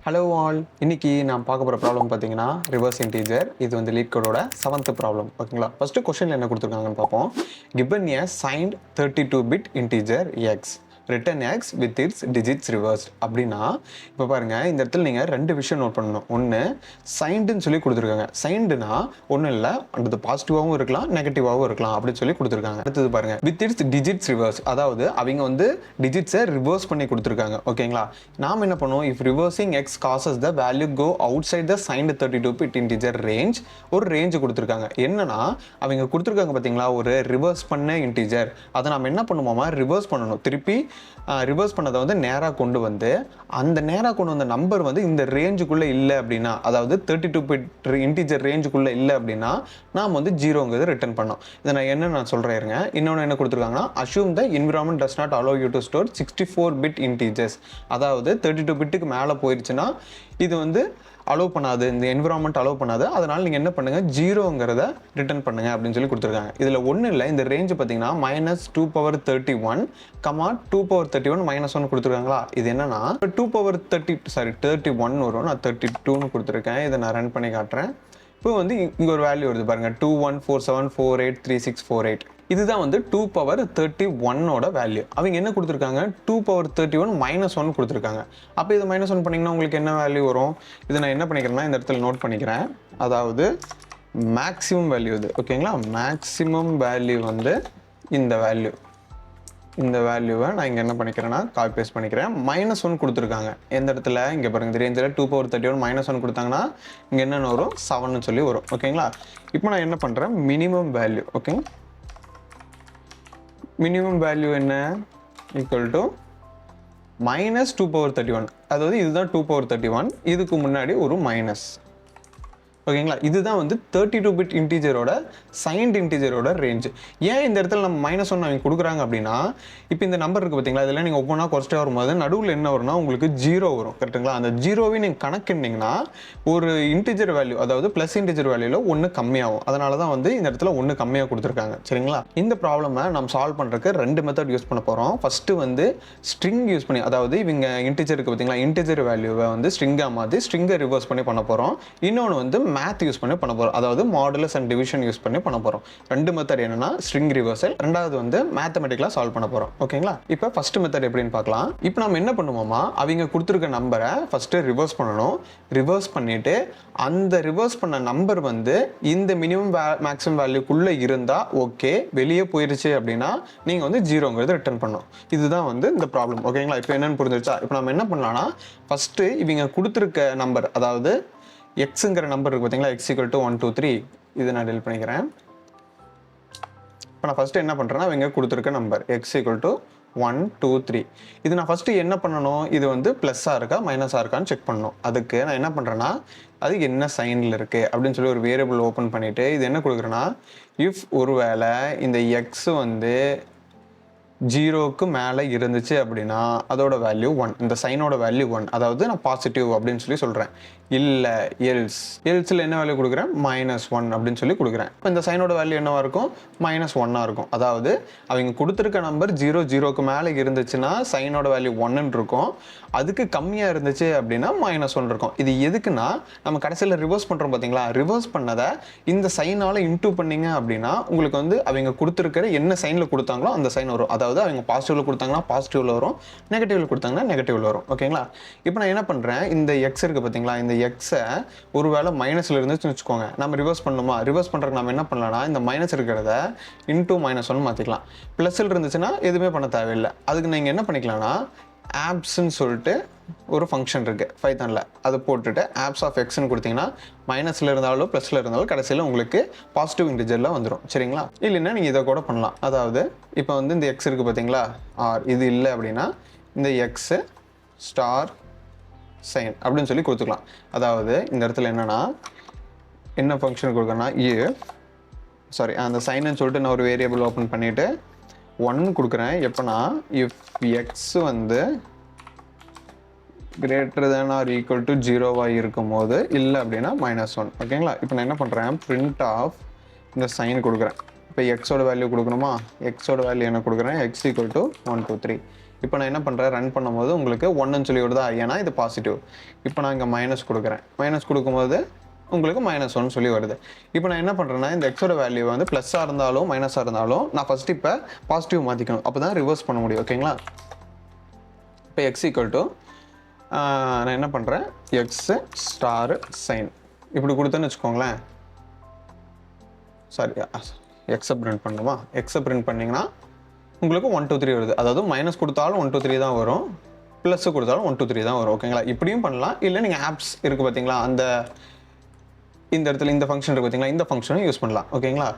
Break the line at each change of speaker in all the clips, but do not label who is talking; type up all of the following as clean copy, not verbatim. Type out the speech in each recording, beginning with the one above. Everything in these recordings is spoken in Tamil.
ஹலோ ஆல், இன்னைக்கு நான் பார்க்க போகிற ப்ராப்ளம் பார்த்தீங்கன்னா ரிவர்ஸ் இன்டீஜர். இது வந்து லீட் கோடோட 7th ப்ராப்ளம். ஓகேங்களா? ஃபஸ்ட்டு கொஸ்டினில் என்ன கொடுத்துருக்காங்கன்னு பார்ப்போம். Given a signed 32-bit integer x return x with its digits reversed. அப்படின்னா இப்போ பாருங்கள், இந்த இடத்துல நீங்கள் ரெண்டு விஷயம் நோட் பண்ணணும். ஒன்று சைன்டுன்னு சொல்லி கொடுத்துருக்காங்க. சைன்டுனா ஒன்றும் இல்லை, அது பாசிட்டிவாகவும் இருக்கலாம் நெகட்டிவாகவும் இருக்கலாம் அப்படின்னு சொல்லி கொடுத்துருக்காங்க. அடுத்தது பாருங்கள், வித் இட்ஸ் டிஜிட்ஸ் ரிவர்ஸ், அதாவது அவங்க வந்து டிஜிட்ஸை ரிவர்ஸ் பண்ணி கொடுத்துருக்காங்க. ஓகேங்களா? நாம் என்ன பண்ணுவோம், if reversing x causes the value go outside the signed 32-bit integer range. ஒரு ரேஞ்சு கொடுத்துருக்காங்க. என்னன்னா அவங்க கொடுத்துருக்காங்க பார்த்தீங்களா, ஒரு ரிவர்ஸ் பண்ண இன்டீஜர். அதை நம்ம என்ன பண்ணுவோமா, ரிவர்ஸ் பண்ணணும். திருப்பி ரிவர்ஸ் பண்ணதை வந்து நேராக கொண்டு வந்து அந்த நேராக கொண்டு வந்த நம்பர் வந்து இந்த ரேஞ்சுக்குள்ளே இல்லை அப்படின்னா, அதாவது 32-bit இன்டீஜர் ரேஞ்சுக்குள்ளே இல்லை அப்படின்னா நாம் வந்து ஜீரோங்கிறது ரிட்டர்ன் பண்ணோம். இதை நான் சொல்கிறேன். இன்னொன்று என்ன கொடுத்துருக்காங்கன்னா, assume the environment does not allow you to store 64-bit integers. அதாவது 32-bitக்கு மேலே போயிடுச்சுன்னா இது வந்து அலோவ் பண்ணாது, இந்த என்விரான்மெண்ட் அலோவ் பண்ணாது. அதனால் நீங்கள் என்ன பண்ணுங்கள், ஜீரோங்கிறத ரிட்டர்ன் பண்ணுங்கள் அப்படின்னு சொல்லி கொடுத்துருக்காங்க. இதில் ஒன்றும் இல்லை, இந்த ரேஞ்சு பார்த்தீங்கன்னா -2^31, 2^31 -1 கொடுத்துருக்காங்களா. இது என்னன்னா 2^31 வரும். நான் 32ன்னு கொடுத்துருக்கேன். இதை நான் ரன் பண்ணி காட்டுறேன். இப்போ வந்து இங்கே ஒரு வேல்யூ வருது பாருங்கள், 2147483648. இதுதான் வந்து 2^31 வேல்யூ. அவங்க என்ன கொடுத்துருக்காங்க, 2^31 -1 கொடுத்துருக்காங்க. அப்போ இது -1 பண்ணிங்கன்னா உங்களுக்கு என்ன வேல்யூ வரும்? இதை நான் என்ன பண்ணிக்கிறேன்னா இந்த இடத்துல நோட் பண்ணிக்கிறேன். அதாவது மேக்ஸிமம் வேல்யூ இது. ஓகேங்களா? மேக்ஸிமம் வேல்யூ வந்து இந்த வேல்யூவை நான் இங்கே என்ன பண்ணிக்கிறேன்னா காப்பி பேஸ்ட் பண்ணிக்கிறேன். -1 கொடுத்துருக்காங்க. எந்த இடத்துல இங்கே பாருங்கள், இந்த ரேஞ்சில் 2^31 -1 கொடுத்தாங்கன்னா இங்கே என்னென்ன வரும், 7ன்னு சொல்லி வரும். ஓகேங்களா? இப்போ நான் என்ன பண்ணுறேன், minimum value. Okay, minimum value என்ன, ஈக்குவல் டு -2^31. அதாவது இதுதான் 2^31, இதுக்கு முன்னாடி ஒரு மைனஸ். ஓகேங்களா? இதுதான் வந்து 32-bit இன்டீஜரோட சைன்ட் இன்டீஜரோட ரேஞ்சு. ஏன் இந்த இடத்துல நம்ம -1 அவங்க கொடுக்குறாங்க அப்படின்னா, இப்போ இந்த நம்பர் இருக்குது பார்த்தீங்களா, இதெல்லாம் நீங்கள் ஒவ்வொன்றா குறைச்சிட்டே வரும்போது நடுவில் என்ன வரும்னா உங்களுக்கு 0 வரும். கரெக்டுங்களா? அந்த 0வை நீங்கள் கணக்கிட்டிங்கன்னா ஒரு இன்டீஜர் வேல்யூ, அதாவது ப்ளஸ் இன்டீஜர் வேல்யூவில் 1 கம்மியாகும். அதனால தான் வந்து இந்த இடத்துல 1 கம்மியாக கொடுத்துருக்காங்க. சரிங்களா? இந்த ப்ராப்ளமை நம்ம சால்வ் பண்ணுறதுக்கு 2 மெத்தட் யூஸ் பண்ண போகிறோம். ஃபஸ்ட்டு வந்து ஸ்ட்ரிங் யூஸ் பண்ணி, அதாவது இவங்க இன்டீஜர் இருக்குது பார்த்தீங்களா, இன்டீஜர் வேல்யூவை வந்து ஸ்ட்ரிங்காக மாற்றி ஸ்ட்ரிங்கை ரிவர்ஸ் பண்ணி பண்ண போகிறோம். இன்னொன்று வந்து மேத் யூஸ் பண்ணி பண்ண போகிறோம். அதாவது மாடுலஸ் அண்ட் டிவிஷன் யூஸ் பண்ணி பண்ண போகிறோம். 2 மெத்தட் என்னன்னா ஸ்ட்ரிங் ரிவர்சல், ரெண்டாவது வந்து மேத்தமெட்டிக்கலாக சால்வ் பண்ண போகிறோம். ஓகேங்களா? இப்போ ஃபர்ஸ்ட் மெத்தட் எப்படின்னு பார்க்கலாம். இப்போ நம்ம என்ன பண்ணுவோமா, அவங்க கொடுத்துருக்க நம்பரை ஃபஸ்ட்டு ரிவர்ஸ் பண்ணணும். ரிவர்ஸ் பண்ணிவிட்டு அந்த ரிவர்ஸ் பண்ண நம்பர் வந்து இந்த மினிமம் மேக்ஸிமம் வேல்யூக்குள்ளே இருந்தால் ஓகே, வெளியே போயிருச்சு அப்படின்னா நீங்கள் வந்து ஜீரோங்கிறது ரிட்டர்ன் பண்ணணும். இதுதான் வந்து இந்த ப்ராப்ளம். ஓகேங்களா? இப்போ என்னென்னு புரிஞ்சிருச்சா? இப்போ நம்ம என்ன பண்ணலாம்னா, ஃபஸ்ட்டு இவங்க கொடுத்துருக்க நம்பர், அதாவது எக்ஸுங்கிற நம்பர் இருக்குது பார்த்தீங்களா, x = 1 2 3, இதை நான் டெலிட் பண்ணிக்கிறேன். இப்போ நான் ஃபஸ்ட்டு என்ன பண்ணுறேன்னா, அவங்க கொடுத்துருக்க நம்பர் x = 1 2 3. இது நான் ஃபஸ்ட்டு என்ன பண்ணணும், இது வந்து ப்ளஸ்ஸாக இருக்கா மைனஸாக இருக்கான்னு செக் பண்ணணும். அதுக்கு நான் என்ன பண்ணுறேன்னா, அது என்ன சைனில் இருக்குது அப்படின்னு சொல்லி ஒரு வேரியபிள் ஓப்பன் பண்ணிவிட்டு இது என்ன கொடுக்குறேன்னா, இஃப் ஒரு வேளை இந்த எக்ஸ் வந்து 0க்கு மேலே இருந்துச்சு அப்படின்னா அதோட வேல்யூ 1, இந்த சைனோட வேல்யூ 1, அதாவது நான் பாசிட்டிவ் அப்படின்னு சொல்லி சொல்கிறேன். இல்லை எல்ஸில் என்ன வேல்யூ கொடுக்குறேன், -1 அப்படின்னு சொல்லி கொடுக்குறேன். இப்போ இந்த சைனோட வேல்யூ என்னவா இருக்கும், -1 இருக்கும். அதாவது அவங்க கொடுத்துருக்க நம்பர் 0க்கு மேலே இருந்துச்சுன்னா சைனோட வேல்யூ 1ன்னு இருக்கும். அதுக்கு கம்மியாக இருந்துச்சு அப்படின்னா -1 இருக்கும். இது எதுக்குன்னா, நம்ம கடைசியில் ரிவர்ஸ் பண்ணுறோம் பார்த்தீங்களா, ரிவர்ஸ் பண்ணதை இந்த சைனால் இன்டூ பண்ணிங்க அப்படின்னா உங்களுக்கு வந்து அவங்க கொடுத்துருக்கிற என்ன சைனில் கொடுத்தாங்களோ அந்த சைன் வரும். அதாவது அவங்க பாசிட்டிவ்ல கொடுத்தாங்கன்னா பாசிட்டிவ்ல வரும், நெகட்டிவ்ல கொடுத்தாங்கன்னா நெகட்டிவ்ல வரும். ஓகேங்களா? இப்போ நான் என்ன பண்ணுறேன், இந்த எக்ஸ் இருக்குது பார்த்தீங்களா, இந்த எக்ஸை ஒரு வேளை மைனஸில் இருந்துச்சுன்னு வச்சுக்கோங்க, நம்ம ரிவர்ஸ் பண்ணணுமா, ரிவர்ஸ் பண்ணுறதுக்கு நம்ம என்ன பண்ணலாம்னா, இந்த மைனஸ் இருக்கிறத இன்டூ -1 மாற்றிக்கலாம். ப்ளஸில் இருந்துச்சுன்னா எதுவுமே பண்ண தேவையில்லை. அதுக்கு நீங்கள் என்ன பண்ணிக்கலாம்னா, ஆப்ஸ்ன்னு சொல்லிட்டு ஒரு ஃபங்க்ஷன் இருக்குது பைத்தானில், அதை போட்டுட்டு ஆப்ஸ் ஆஃப் எக்ஸ்ன்னு கொடுத்தீங்கன்னா மைனஸில் இருந்தாலும் ப்ளஸில் இருந்தாலும் கடைசியில் உங்களுக்கு பாசிட்டிவ் இன்டிஜரில் வந்துடும். சரிங்களா? இல்லைன்னா நீங்கள் இதை கூட பண்ணலாம். அதாவது இப்போ வந்து இந்த எக்ஸ் இருக்குது பார்த்தீங்களா, ஆர் இது இல்லை அப்படின்னா இந்த எக்ஸு ஸ்டார் சைன் அப்படின்னு சொல்லி கொடுத்துக்கலாம். அதாவது இந்த இடத்துல என்னென்னா, என்ன ஃபங்க்ஷன் கொடுக்குறேன்னா, அந்த சைன்னு சொல்லிட்டு நான் ஒரு வேரியபிள் ஓப்பன் பண்ணிவிட்டு 1 கொடுக்குறேன். எப்போனா இஃப் எக்ஸ் வந்து > 0 இருக்கும் போது, இல்லை அப்படின்னா -1. ஓகேங்களா? இப்போ நான் என்ன பண்ணுறேன், பிரிண்ட் ஆஃப் இந்த சைன் கொடுக்குறேன். இப்போ எக்ஸோட வேல்யூ கொடுக்கணுமா, எக்ஸோட வேல்யூ என்ன கொடுக்குறேன், x = 1 2 3. இப்போ நான் என்ன பண்ணுறேன், ரன் பண்ணும்போது உங்களுக்கு 1ன்னு சொல்லி வருதா, ஏன்னா இது பாசிட்டிவ். இப்போ நான் இங்கே மைனஸ் கொடுக்குறேன். மைனஸ் கொடுக்கும்போது உங்களுக்கு -1 சொல்லி வருது. இப்போ நான் என்ன பண்ணுறேன்னா, இந்த எக்ஸோட வேல்யூ வந்து ப்ளஸ்ஸாக இருந்தாலும் மைனஸாக இருந்தாலும் நான் ஃபஸ்ட்டு இப்போ பாசிட்டிவ் மாற்றிக்கணும். அப்போ தான் ரிவர்ஸ் பண்ண முடியும். ஓகேங்களா? இப்போ x ஈக்குவல் டு நான் என்ன பண்ணுறேன், எக்ஸு ஸ்டார் சைன் இப்படி கொடுத்தேன்னு வச்சுக்கோங்களேன். சாரி, எக்ஸை பிரிண்ட் பண்ணுமா, எக்ஸை பிரிண்ட் பண்ணிங்கன்னா உங்களுக்கு 1 2 3 வருது. அதாவது மைனஸ் கொடுத்தாலும் 1 2 3 தான் வரும், ப்ளஸ் கொடுத்தாலும் 1 2 3 தான் வரும். ஓகேங்களா? இப்படியும் பண்ணலாம். இல்லை நீங்கள் ஆப்ஸ் இருக்குது பார்த்தீங்களா, அந்த இந்த இடத்துல இந்த ஃபங்க்ஷன் இருக்குது பார்த்தீங்களா, இந்த ஃபங்க்ஷனும் யூஸ் பண்ணலாம். ஓகேங்களா?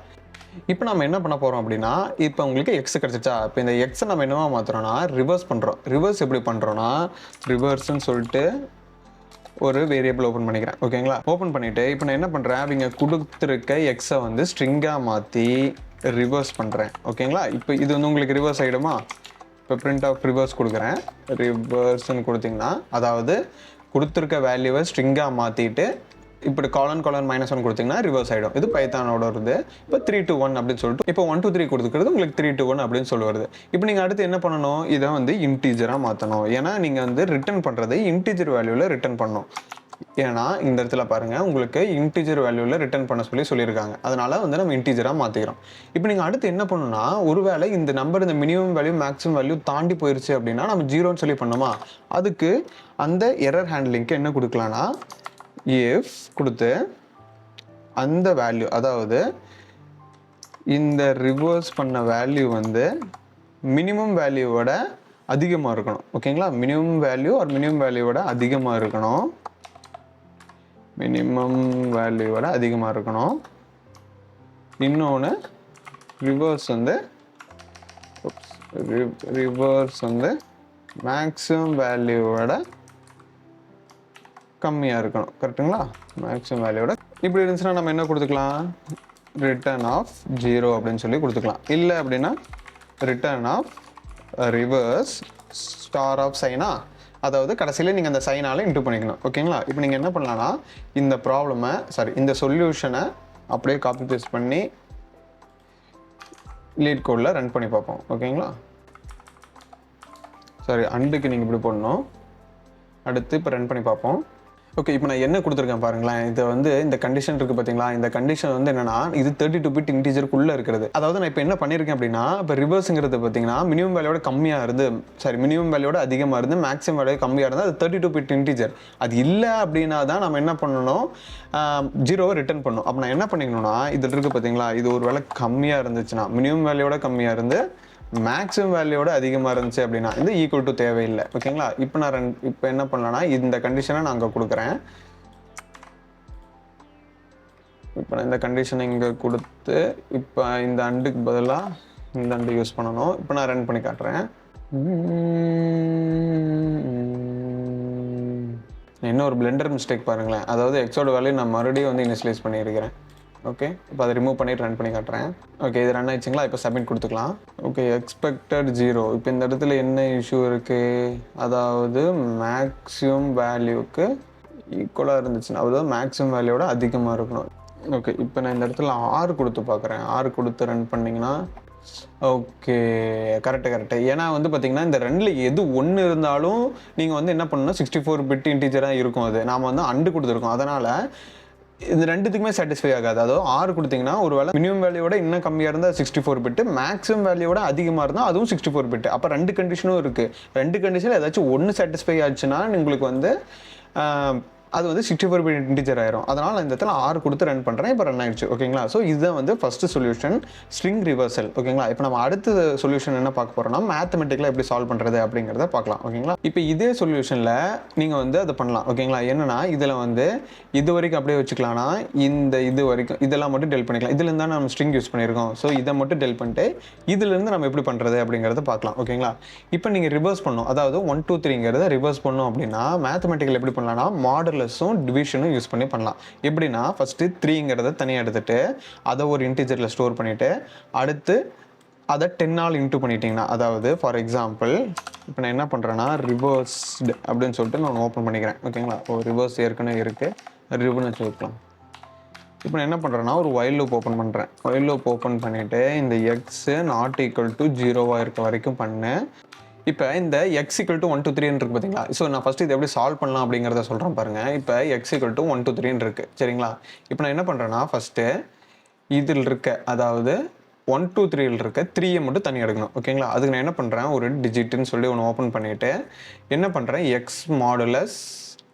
இப்போ நம்ம என்ன பண்ண போகிறோம் அப்படின்னா, இப்போ உங்களுக்கு எக்ஸ் கிடச்சிச்சா, இப்போ இந்த எக்ஸை நம்ம என்னவா மாற்றுறோன்னா ரிவர்ஸ் பண்ணுறோம். ரிவர்ஸ் எப்படி பண்ணுறோன்னா, ரிவர்ஸ்ன்னு சொல்லிட்டு ஒரு வேரியபிள் ஓப்பன் பண்ணிக்கிறேன். ஓகேங்களா? ஓப்பன் பண்ணிவிட்டு இப்போ நான் என்ன பண்ணுறேன், அவங்க கொடுத்துருக்க எக்ஸை வந்து ஸ்ட்ரிங்காக மாற்றி ரிவர்ஸ் பண்ணுறேன். ஓகேங்களா? இப்போ இது வந்து உங்களுக்கு ரிவர்ஸ் ஆகிடுமா. இப்போ பிரிண்ட் ஆஃப் ரிவர்ஸ் கொடுக்குறேன். ரிவர்ஸ்ன்னு கொடுத்தீங்கன்னா, அதாவது கொடுத்துருக்க வேல்யூவை ஸ்ட்ரிங்காக மாற்றிட்டு இப்படி காலன் -1 கொடுத்தீங்கன்னா ரிவர்ஸ் ஆகிடும். இது பைத்தானோட வருது. இப்போ 3 to 1 அப்படின்னு சொல்லிட்டு இப்போ 1 to 3 கொடுத்துக்கிறது உங்களுக்கு 3 to 1 அப்படின்னு சொல்லி வருது. இப்போ நீங்கள் அடுத்து என்ன பண்ணணும், இதை வந்து இன்டீஜராக மாற்றணும். ஏன்னா நீங்கள் வந்து ரிட்டர்ன் பண்ணுறது இன்டீஜர் வேல்யூவில் ரிட்டர்ன் பண்ணணும். ஏன்னா இந்த இடத்துல பாருங்கள், உங்களுக்கு இன்டீஜர் வேல்யூவில் ரிட்டர்ன் பண்ண சொல்லியிருக்காங்க. அதனால வந்து நம்ம இன்டீஜராக மாற்றிக்கிறோம். இப்போ நீங்கள் அடுத்து என்ன பண்ணணும்னா, ஒருவேளை இந்த நம்பர் இந்த மினிமம் வேல்யூ மேக்ஸிமம் வேல்யூ தாண்டி போயிருச்சு அப்படின்னா நம்ம 0ன்னு சொல்லி பண்ணோமா, அதுக்கு அந்த எரர் ஹேண்ட்லிங்க்கு என்ன கொடுக்கலான்னா, if கொடுத்து அந்த வேல்யூ, அதாவது இந்த ரிவர்ஸ் பண்ண வேல்யூ வந்து மினிமம் வேல்யூவோட அதிகமாக இருக்கணும். ஓகேங்களா? மினிமம் வேல்யூ ஒரு மினிமம் வேல்யூவோட அதிகமாக இருக்கணும். மினிமம் வேல்யூவோட அதிகமாக இருக்கணும். இன்னொன்று ரிவர்ஸ் வந்து மேக்ஸிமம் வேல்யூவோட கம்மியாக இருக்கணும். கரெக்டுங்களா? மேக்ஸிமம் வேல்யூவோட இப்படி இருந்துச்சுன்னா நம்ம என்ன கொடுத்துக்கலாம், ரிட்டர்ன் ஆஃப் 0 அப்படின்னு சொல்லி கொடுத்துக்கலாம். இல்லை அப்படின்னா return of reverse star of சைனா, அதாவது கடைசியில் நீங்கள் அந்த சைனால் இன்டூ பண்ணிக்கணும். ஓகேங்களா? இப்போ நீங்கள் என்ன பண்ணலான்னா, இந்த ப்ராப்ளமை இந்த சொல்யூஷனை அப்படியே காப்பி பேஸ்ட் பண்ணி லீட் கோடில் ரன் பண்ணி பார்ப்போம். ஓகேங்களா? சாரி, அண்டுக்கு நீங்கள் இப்படி போடணும். அடுத்து இப்போ ரன் பண்ணி பார்ப்போம். ஓகே, இப்போ நான் என்ன கொடுத்துருக்கேன் பாருங்களேன். இது வந்து இந்த கண்டிஷன் இருக்குது பார்த்தீங்களா, இந்த கண்டிஷன் வந்து என்னன்னா, இது 32 பிட் இன்டீஜருக்குள்ளே இருக்கிறது. அதாவது நான் இப்போ என்ன பண்ணியிருக்கேன் அப்படின்னா, இப்போ ரிவர்ஸுங்கிறது பார்த்தீங்கன்னா மினிமம் வேல்யூவோட கம்மியாக இருந்து, மினிமம் வேல்யூவோட அதிகமாக இருந்து மேக்ஸிமம் வேல்யூ கம்மியாக இருந்தால் அது 32 பிட் இன்டீஜர். அது இல்லை அப்படின்னா தான் நம்ம என்ன பண்ணணும், 0வை ரிட்டர்ன் பண்ணணும். அப்போ நான் என்ன பண்ணிக்கணும்னா, இதில் இருக்குது பார்த்தீங்களா, இது ஒரு வேளை கம்மியாக இருந்துச்சுன்னா, மினிமம் வேல்யூவோட கம்மியாக இருந்து மேக்ஸிமம் வேல்யூவோட அதிகமாக இருந்துச்சு அப்படின்னா இந்த ஈக்குவல் டு தேவையில்லை. ஓகேங்களா? இப்போ நான் இப்போ என்ன பண்ணலான்னா, இந்த கண்டிஷனை நான் அங்கே கொடுக்குறேன். இப்போ நான் இந்த கண்டிஷனை இங்கே கொடுத்து இப்போ இந்த அண்டுக்கு பதிலாக இந்த அண்டு யூஸ் பண்ணணும். இப்போ நான் ரன் பண்ணி காட்டுறேன். இன்னொரு பிளெண்டர் மிஸ்டேக் பாருங்களேன். அதாவது எக்ஸோட வேல்யூ நான் மறுபடியும் வந்து இனிஷியலைஸ் பண்ணியிருக்கிறேன். ஓகே, இப்போ அதை ரிமூவ் பண்ணிட்டு ரன் பண்ணி காட்டுறேன். ஓகே, இது ரன் ஆயிடுச்சுங்களா? இப்போ சப்மிட் கொடுத்துக்கலாம். Okay, expected 0. இப்போ இந்த இடத்துல என்ன இஷ்யூ இருக்குது, அதாவது மேக்ஸிமம் வேல்யூக்கு ஈக்குவலாக இருந்துச்சுன்னா, அதாவது மேக்ஸிமம் வேல்யூவோட அதிகமாக இருக்கணும். ஓகே, இப்போ நான் இந்த இடத்துல 6 கொடுத்து பார்க்குறேன். 6 கொடுத்து ரன் பண்ணிங்கன்னா ஓகே, கரெக்டு. ஏன்னா வந்து பார்த்தீங்கன்னா இந்த ரெண்டில் எது ஒன்று இருந்தாலும் நீங்கள் வந்து என்ன பண்ணணும்னா 64 பிட் இன்டீஜராக இருக்கும். அது நாம் வந்து அண்டு கொடுத்துருக்கோம். அதனால் இது ரெண்டுத்துக்குமே சாட்டிஸ்ஃபை ஆகாது. அதாவது 6 கொடுத்தீங்கன்னா ஒரு வேளை மினிமம் வேல்யூவோட இன்னும் கம்மியாக இருந்தால் 64 பிட், மேக்ஸிமம் வேல்யூவோட அதிகமாக இருந்தால் அதுவும் 64 பிட். அப்போ 2 கண்டிஷனும் இருக்குது. 2 கண்டிஷனில் ஏதாச்சும் ஒன்று சாட்டிஸ்ஃபை ஆச்சுன்னா உங்களுக்கு வந்து அது வந்து 64 பிட் இன்டிஜர் ஆயிரும். அதனால் இந்த இடத்துல 6 கொடுத்து ரன் பண்ணுறேன். இப்போ ரன் ஆயிடுச்சு. ஓகேங்களா? ஸோ இதுதான் வந்து ஃபஸ்ட்டு சொல்யூஷன், ஸ்ட்ரிங் ரிவர்சல். ஓகேங்களா? இப்போ நம்ம அடுத்த சொல்யூஷன் என்ன பார்க்க போகிறோம்னா, மேத்தமெட்டிக்கலாக எப்படி சால்வ் பண்ணுறது அப்படிங்கிறத பார்க்கலாம். ஓகேங்களா? இப்போ இதே சொல்யூஷனில் நீங்கள் வந்து அதை பண்ணலாம். ஓகேங்களா? என்னன்னா இதில் வந்து இது வரைக்கும் அப்படியே வச்சுக்கலாம்னா, இந்த இது வரைக்கும் இதெல்லாம் மட்டும் டெல் பண்ணிக்கலாம். இதுலேருந்து தான் நம்ம ஸ்ட்ரிங் யூஸ் பண்ணியிருக்கோம். ஸோ இதை மட்டும் டெல் பண்ணிட்டு இதுலேருந்து நம்ம எப்படி பண்ணுறது அப்படிங்கிறத பார்க்கலாம். ஓகேங்களா? இப்போ நீங்கள் ரிவர்ஸ் பண்ணணும், அதாவது 1 2 3ங்கிறத ரிவர்ஸ் பண்ணணும் அப்படின்னா மேத்தமெட்டிக்கல் எப்படி பண்ணலாம்னா, மாடல் டிவிஷனும் யூஸ் பண்ணி பண்ணலாம். எப்படின்னா ஃபஸ்ட்டு 3ங்கிறத தனியாக எடுத்துட்டு அதை ஒரு இன்டிஜரில் ஸ்டோர் பண்ணிவிட்டு அடுத்து அதை 10ஆல் இன்ட்டு பண்ணிட்டீங்கன்னா, அதாவது ஃபார் எக்ஸாம்பிள் இப்போ நான் என்ன பண்ணுறேன்னா ரிவர்ஸ்டு அப்படின்னு சொல்லிட்டு நான் ஓப்பன் பண்ணிக்கிறேன். ஓகேங்களா? ரிவர்ஸ் ஏற்கனவே இருக்குது, ரிவர்னு வச்சுக்கலாம். இப்போ நான் என்ன பண்ணுறேன்னா ஒரு வைல் லூப் ஓப்பன் பண்ணுறேன். வைல் லூப் ஓப்பன் பண்ணிவிட்டு இந்த எக்ஸு நாட் ஈக்குவல் டு 0 இருக்க வரைக்கும் பண்ணேன். இப்போ இந்த x = 1 2 3 இருக்கு பார்த்தீங்களா? ஸோ நான் ஃபஸ்ட்டு இதை எப்படி சால்வ் பண்ணலாம் அப்படிங்கிறத சொல்கிறேன் பாருங்கள். இப்போ x = 1 2 3 இருக்குது சரிங்களா? இப்போ நான் என்ன பண்ணுறேன்னா ஃபஸ்ட்டு இதில் இருக்க அதாவது 1 2 3 இருக்க 3 மட்டும் தனியாக எடுக்கணும் ஓகேங்களா? அதுக்கு நான் என்ன பண்ணுறேன் ஒரு டிஜிட்டுன்னு சொல்லி ஒன்று ஓப்பன் பண்ணிவிட்டு என்ன பண்ணுறேன் x மாடுலஸ்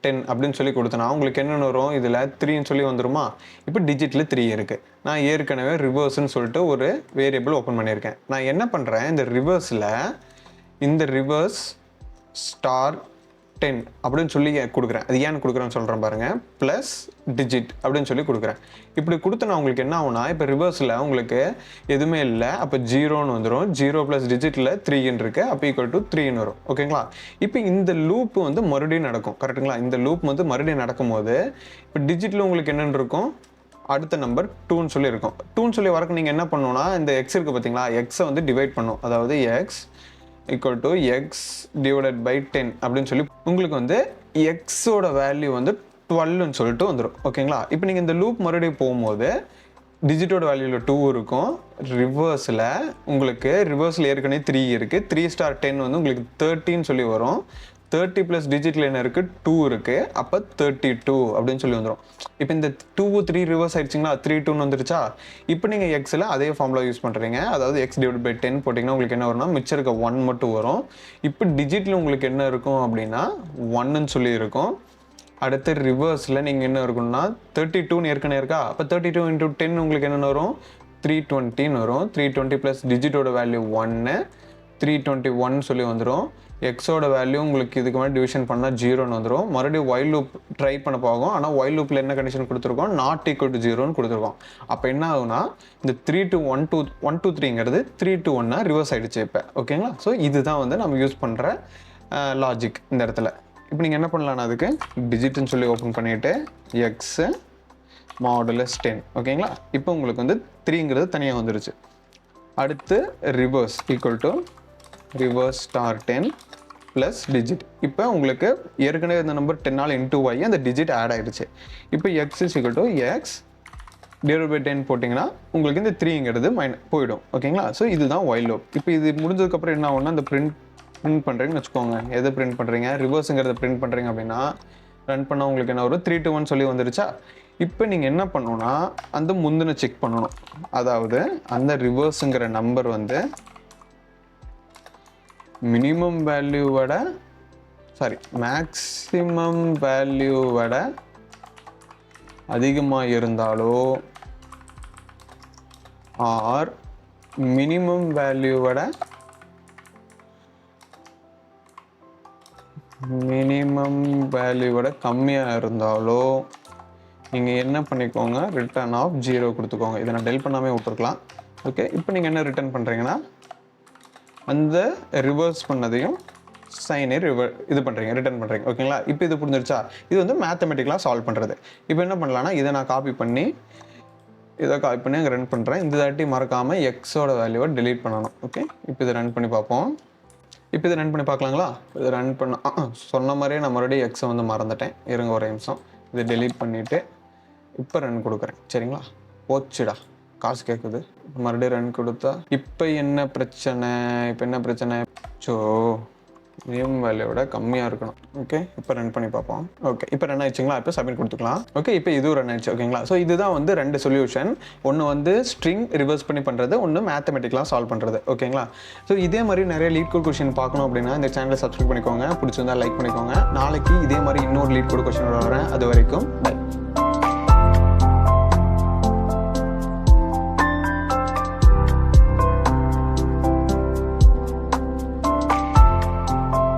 10 அப்படின்னு சொல்லி கொடுத்தனா உங்களுக்கு என்னென்ன வரும் இதில் 3ன்னு சொல்லி வந்துருமா? இப்போ டிஜிட்டில் 3 இருக்குது. நான் ஏற்கனவே ரிவர்ஸ்ன்னு சொல்லிட்டு ஒரு வேரியபிள் ஓப்பன் பண்ணியிருக்கேன். நான் என்ன பண்ணுறேன் இந்த ரிவர்ஸில் இந்த ரிவர்ஸ் ஸ்டார் 10 அப்படின்னு சொல்லி கொடுக்குறேன். அது ஏன்னு கொடுக்குறேன்னு சொல்கிறேன் பாருங்கள். ப்ளஸ் டிஜிட் அப்படின்னு சொல்லி கொடுக்குறேன். இப்படி கொடுத்தனா உங்களுக்கு என்ன ஆகுனா இப்போ ரிவர்ஸில் உங்களுக்கு எதுவுமே இல்லை, அப்போ 0ன்னு வந்துடும். 0 + டிஜிட்டில் 3ன்னு இருக்குது, அப்போ = 3ன்னு வரும் ஓகேங்களா? இப்போ இந்த லூப் வந்து மறுபடியும் நடக்கும் கரெக்டுங்களா? இந்த லூப் வந்து மறுபடியும் நடக்கும்போது இப்போ டிஜிட்டில் உங்களுக்கு என்னென்னு இருக்கும் அடுத்த நம்பர் 2ன்னு சொல்லி இருக்கும். 2ன்னு சொல்லி வரக்கு நீங்கள் என்ன பண்ணணும்னா இந்த x இருக்குது பார்த்தீங்களா? எக்ஸை வந்து டிவைட் பண்ணும். அதாவது x = x / 10 அப்படின்னு சொல்லி உங்களுக்கு வந்து எக்ஸோட வேல்யூ வந்து 12ன்னு சொல்லிட்டு வந்துடும் ஓகேங்களா? இப்போ நீங்கள் இந்த லூப் மறுபடியும் போகும்போது டிஜிட்டோட வேல்யூவில் 2 இருக்கும். ரிவர்ஸில் ஏற்கனவே 3 இருக்குது. 3 * 10 வந்து உங்களுக்கு 30ன்னு சொல்லி வரும். 30 + டிஜிட்டில் என்ன இருக்குது 2 இருக்குது, அப்போ 32 அப்படின்னு சொல்லி வந்துடும். இப்போ இந்த 2 3 ரிவர்ஸ் ஆயிடுச்சிங்களா? 3 2ன்னு வந்துருச்சா? இப்போ நீங்கள் எக்ஸில் அதே ஃபார்முலா யூஸ் பண்ணுறீங்க. அதாவது x / 10 போட்டிங்கன்னா உங்களுக்கு என்ன வரும்னா மிச்சம் இருக்க 1 மட்டும் வரும். இப்போ டிஜிட்டில் உங்களுக்கு என்ன இருக்கும் அப்படின்னா 1ன்னு சொல்லி இருக்கும். அடுத்து ரிவர்ஸில் நீங்கள் என்ன இருக்குன்னா 32ன்னு ஏற்கனவே இருக்கா? அப்போ 32 × 10 உங்களுக்கு என்னென்ன வரும் 320ன்னு வரும். 320 + டிஜிட்டோட வேல்யூ 1 321 சொல்லி வந்துடும். எக்ஸோட வேல்யூ உங்களுக்கு இதுக்கு மேலே டிவிஷன் பண்ணால் 0ன்னு வந்துடும். மறுபடியும் ஒயில் லூப் ட்ரை பண்ண போகும். ஆனால் ஒயில் லூப்பில் என்ன கண்டிஷன் கொடுத்துருக்கோம் ≠ 0ன்னு கொடுத்துருக்கோம். அப்போ என்ன ஆகுனா இந்த 3 to 1 to 3ங்கிறது 3 to 1 ரிவர்ஸ் ஆகிடுச்சு இப்போ ஓகேங்களா? ஸோ இதுதான் வந்து நம்ம யூஸ் பண்ணுற லாஜிக் இந்த இடத்துல. இப்போ நீங்கள் என்ன பண்ணலான்னா அதுக்கு டிஜிட்னு சொல்லி ஓப்பன் பண்ணிவிட்டு x மாடுலஸ் 10 ஓகேங்களா? இப்போ உங்களுக்கு வந்து 3ங்கிறது தனியாக வந்துருச்சு. அடுத்து reverse = reverse star 10 plus digit. இப்போ உங்களுக்கு ஏற்கனவே இந்த நம்பர் 10ஆல் இன்டூ ஆகி அந்த டிஜிட் ஆட் ஆகிடுச்சு. இப்போ x = x / 10 போட்டிங்கன்னா உங்களுக்கு இந்த 3ங்கிறது போயிடும் ஓகேங்களா? ஸோ இதுதான் ஒயில் லூப். இப்போ இது முடிஞ்சதுக்கப்புறம் என்ன ஆகும்னா இந்த பிரிண்ட் பண்ணுறீங்கன்னு வச்சுக்கோங்க. எதை பிரிண்ட் பண்ணுறீங்க ரிவர்ஸுங்கிறத பிரிண்ட் பண்ணுறீங்க அப்படின்னா ரன் பண்ணால் உங்களுக்கு என்ன வரும் 3 to 1 சொல்லி வந்துருச்சா? இப்போ நீங்கள் என்ன பண்ணணும்னா அந்த முந்தின செக் பண்ணணும். அதாவது அந்த ரிவர்ஸுங்கிற நம்பர் வந்து மினிமம் வேல்யூவோட மேக்ஸிமம் வேல்யூவோட அதிகமாக இருந்தாலோ ஆர் மினிமம் வேல்யூவோட கம்மியாக இருந்தாலோ நீங்கள் என்ன பண்ணிக்கோங்க ரிட்டர்ன் ஆஃப் 0 கொடுத்துக்கோங்க. இதை நான் டெல் பண்ணாமல் விட்டுருக்கலாம். ஓகே, இப்போ நீங்கள் என்ன ரிட்டர்ன் பண்ணுறீங்கன்னா அந்த ரிவர்ஸ் பண்ணதையும் சைனை ரிட்டர்ன் பண்ணுறீங்க ஓகேங்களா? இப்போ இது புரிஞ்சிருச்சா? இது வந்து மேத்தமெட்டிக்கலாக சால்வ் பண்ணுறது. இப்போ என்ன பண்ணலான்னா இதை நான் காப்பி பண்ணி அங்கே ரன் பண்ணுறேன். இந்த தாட்டி மறக்காமல் எக்ஸோட வேல்யூவை டெலீட் பண்ணணும். ஓகே, இப்போ இதை ரன் பண்ணி பார்ப்போம். இப்போ இதை ரன் பண்ணி பார்க்கலாங்களா? இதை ரன் பண்ண சொன்ன மாதிரியே நான் மறுபடியும் எக்ஸை வந்து மறந்துட்டேன். இருங்க ஒரு நிமிஷம். இதை டெலீட் பண்ணிவிட்டு இப்போ ரன் கொடுக்குறேன் சரிங்களா? போச்சுடா காசு கேட்குது. மறுபடியும் ரன் கொடுத்தா இப்போ என்ன பிரச்சனை ஸோ மினிமம் வேல்யூவோட கம்மியாக இருக்கணும். ஓகே, இப்போ ரன் பண்ணி பார்ப்போம். ஓகே, இப்போ ரன் ஆயிடுச்சுங்களா? இப்போ சப்மிட் கொடுத்துக்கலாம். ஓகே, இப்போ இதுவும் ரன் ஆயிடுச்சு ஓகேங்களா? ஸோ இதுதான் வந்து 2 சொல்யூஷன். ஒன்று வந்து ஸ்ட்ரிங் ரிவர்ஸ் பண்ணி பண்ணுறது, ஒன்று மேத்தமெட்டிக்கலாக சால்வ் பண்ணுறது ஓகேங்களா? ஸோ இதே மாதிரி நிறைய லீட் கோட் கொஸ்டின் பார்க்கணும் அப்படின்னா இந்த சேனலை சப்ஸ்கிரைப் பண்ணிக்கோங்க. பிடிச்சிருந்தா லைக் பண்ணிக்கோங்க. நாளைக்கு இதே மாதிரி இன்னொரு லீட் கோட் கொஸ்டின் வரேன். அது வரைக்கும் பை.